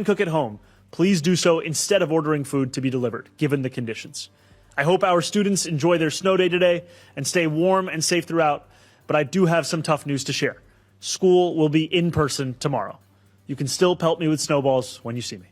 can cook at home, please do so instead of ordering food to be delivered, given the conditions. I hope our students enjoy their snow day today and stay warm and safe throughout, but I do have some tough news to share. School will be in person tomorrow. You can still pelt me with snowballs when you see me.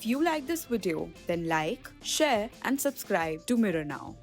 If you like this video, then like, share and subscribe to Mirror Now.